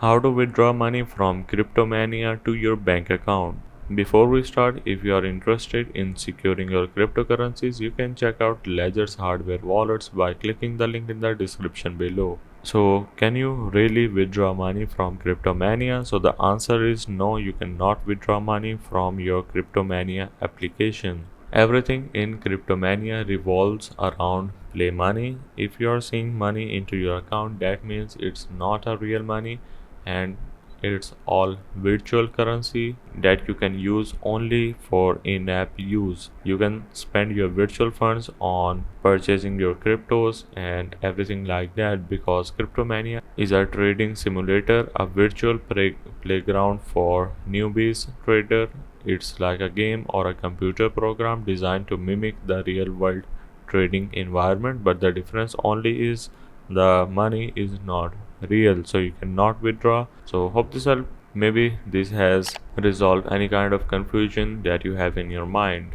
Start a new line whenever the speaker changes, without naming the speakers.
How to withdraw money from Cryptomania to your bank account. Before we start, if you are interested in securing your cryptocurrencies, you can check out Ledger's hardware wallets by clicking the link in the description below. So, can you really withdraw money from Cryptomania? So, the answer is no, you cannot withdraw money from your Cryptomania application. Everything in Cryptomania revolves around play money. If you are seeing money into your account, that means it's not a real money and it's all virtual currency that you can use only for in-app use. You can spend your virtual funds on purchasing your cryptos and everything like that, because Cryptomania is a trading simulator, a virtual playground for newbies trader. It's like a game or a computer program designed to mimic the real world trading environment, but the difference only is the money is not real, so you cannot withdraw. So hope this help. Maybe this has resolved any kind of confusion that you have in your mind.